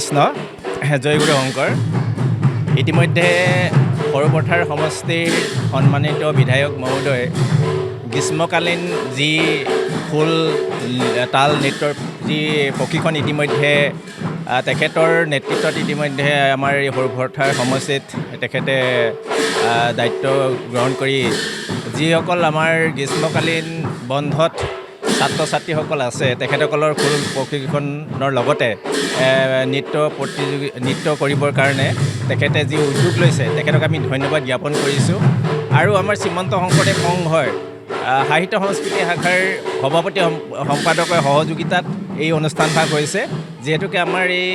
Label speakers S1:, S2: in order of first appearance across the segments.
S1: কৃষ্ণ জয়গুৰু শংকৰ ইতিমধ্যে সৰুপথাৰ সমষ্টিৰ সন্মানিত বিধায়ক মহোদয় গ্ৰীষ্মকালীন যি খোল তাল নৃত্যৰ যি প্ৰশিক্ষণ ইতিমধ্যে তেখেতৰ নেতৃত্বত ইতিমধ্যে আমাৰ এই সৰুপথাৰ সমষ্টিত তেখেতে দায়িত্ব গ্ৰহণ কৰি যিসকল আমাৰ গ্ৰীষ্মকালীন বন্ধত ছাত্ৰ ছাত্ৰীসকল আছে তেখেতসকলৰ খোল প্ৰশিক্ষণৰ লগতে নৃত্য কৰিবৰ কাৰণে তেখেতে যি উদ্যোগ লৈছে তেখেতক আমি ধন্যবাদ জ্ঞাপন কৰিছোঁ। আৰু আমাৰ শ্ৰীমন্ত শংকৰদেৱ সংঘৰ সাহিত্য সংস্কৃতি শাখাৰ সভাপতি সম্পাদকৰ সহযোগিতাত এই অনুষ্ঠানভাগ হৈছে, যিহেতুকে আমাৰ এই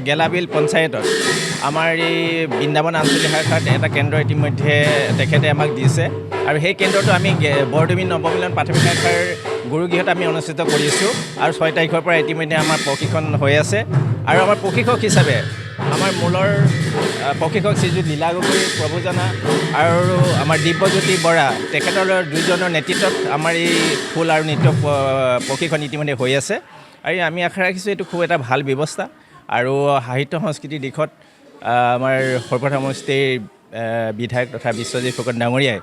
S1: গেলাবিল পঞ্চায়তত আমাৰ এই বৃন্দাবন আঞ্চলিক শাখাত এটা কেন্দ্ৰ ইতিমধ্যে তেখেতে আমাক দিছে আৰু সেই কেন্দ্ৰটো আমি বৰডুবি নৱমিলন প্ৰাথমিক শাখাৰ গুৰুগৃহত আমি অনুষ্ঠিত কৰিছোঁ আৰু 6 তাৰিখৰ পৰা ইতিমধ্যে আমাৰ প্ৰশিক্ষণ হৈ আছে। আৰু আমাৰ প্ৰশিক্ষক হিচাপে আমাৰ মূলৰ প্ৰশিক্ষক শ্ৰীযুত লীলা গগৈ প্ৰভুজনা আৰু আমাৰ দিব্যজ্যোতি বৰা তেখেতৰ দুজনৰ নেতৃত্বত আমাৰ এই খোল আৰু নৃত্য প্ৰশিক্ষণ ইতিমধ্যে হৈ আছে। আৰু আমি আশা ৰাখিছোঁ এইটো খুব এটা ভাল ব্যৱস্থা। আৰু সাহিত্য সংস্কৃতিৰ দিশত আমাৰ সৰুপথাৰ সমষ্টিৰ বিধায়ক তথা বিশ্বজিৎ ফুকন ডাঙৰীয়াই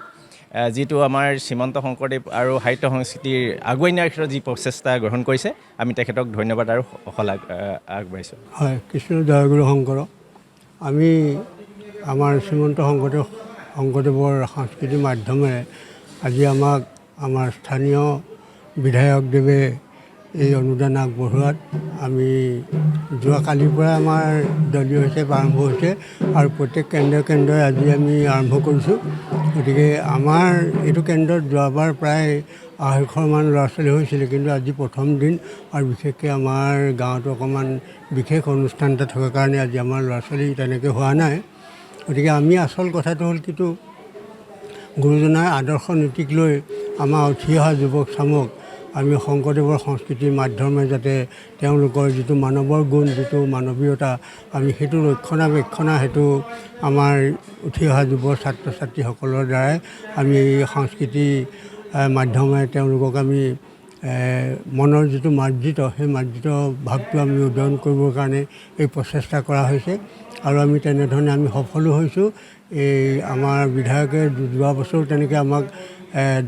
S1: যিটো আমাৰ শ্ৰীমন্ত শংকৰদেৱ আৰু সাহিত্য সংস্কৃতিৰ আগুৱাই নিয়াৰ ক্ষেত্ৰত যি প্ৰচেষ্টা গ্ৰহণ কৰিছে আমি তেখেতক ধন্যবাদ আৰু শলাগ আগবাঢ়িছোঁ।
S2: হয়, কৃষ্ণ জয়গুৰু শংকৰ। আমি আমাৰ শ্ৰীমন্ত শংকৰদেৱৰ সাংস্কৃতিক মাধ্যমেৰে আজি আমাক আমাৰ স্থানীয় বিধায়কদেৱে এই অনুদান আগবঢ়োৱাত আমি যোৱাকালিৰ পৰা আমাৰ দলীয় হিচাপে আৰম্ভ হৈছে আৰু প্ৰত্যেক কেন্দ্ৰই আজি আমি আৰম্ভ কৰিছোঁ। গতিকে আমাৰ এইটো কেন্দ্ৰত যোৱাবাৰ প্ৰায় 250মান ল'ৰা ছোৱালী হৈছিলে, কিন্তু আজি প্ৰথম দিন আৰু বিশেষকৈ আমাৰ গাঁৱতো অকণমান বিশেষ অনুষ্ঠান এটা থকাৰ কাৰণে আজি আমাৰ ল'ৰা ছোৱালী তেনেকৈ হোৱা নাই। গতিকে আমি আচল কথাটো হ'ল কিন্তু গুৰুজনাৰ আদৰ্শ নীতিক লৈ আমাৰ উঠি অহা যুৱক চামক আমি শংকৰদেৱৰ সংস্কৃতিৰ মাধ্যমে যাতে তেওঁলোকৰ যিটো মানৱৰ গুণ, যিটো মানৱীয়তা, আমি সেইটো ৰক্ষণাবেক্ষণা সেইটো আমাৰ উঠি অহা যুৱ ছাত্ৰ ছাত্ৰীসকলৰ দ্বাৰাই আমি এই সংস্কৃতি মাধ্যমে তেওঁলোকক আমি মনৰ যিটো মাৰ্জিত সেই মাৰ্জিত ভাৱটো আমি উদয়ন কৰিবৰ কাৰণে এই প্ৰচেষ্টা কৰা হৈছে আৰু আমি তেনেধৰণে আমি সফলো হৈছোঁ। এই আমাৰ বিধায়কে যোৱা বছৰো তেনেকৈ আমাক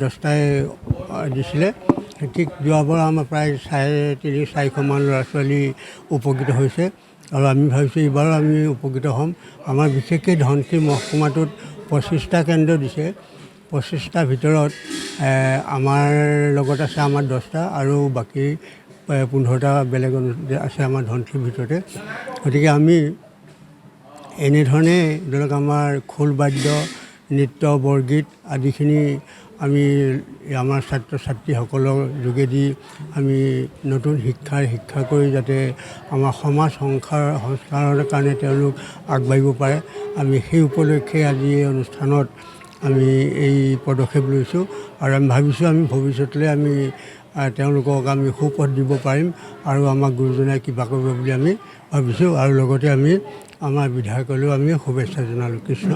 S2: 10টাই দিছিলে। ঠিক যোৱাবাৰ আমাৰ প্ৰায় 350-400মান ল'ৰা ছোৱালী উপকৃত হৈছে আৰু আমি ভাবিছোঁ এইবাৰো আমি উপকৃত হ'ম। আমাৰ বিশেষকৈ ধনশিৰি মহকুমাটোত 25টা কেন্দ্ৰ দিছে। 25টাৰ ভিতৰত আমাৰ লগত আছে আমাৰ 10টা আৰু বাকী 15টা বেলেগ আছে আমাৰ ধনশিৰিৰ ভিতৰতে। গতিকে আমি এনেধৰণে ধৰক আমাৰ খোল বাদ্য নৃত্য বৰগীত আদিখিনি আমি আমাৰ ছাত্ৰ ছাত্ৰীসকলৰ যোগেদি আমি নতুন শিক্ষা কৰি যাতে আমাৰ সমাজ সংস্কাৰৰ কাৰণে তেওঁলোক আগবাঢ়িব পাৰে, আমি সেই উপলক্ষে আজি এই অনুষ্ঠানত আমি এই পদক্ষেপ লৈছোঁ আৰু আমি ভাবিছোঁ আমি ভৱিষ্যতলৈ আমি তেওঁলোকক আমি সুপথ দিব পাৰিম আৰু আমাক গুৰুজনাই কিবা কৰিব বুলি আমি ভাবিছোঁ। আৰু লগতে আমি আমাৰ বিধায়কলৈও আমি শুভেচ্ছা জনালোঁ। কৃষ্ণ।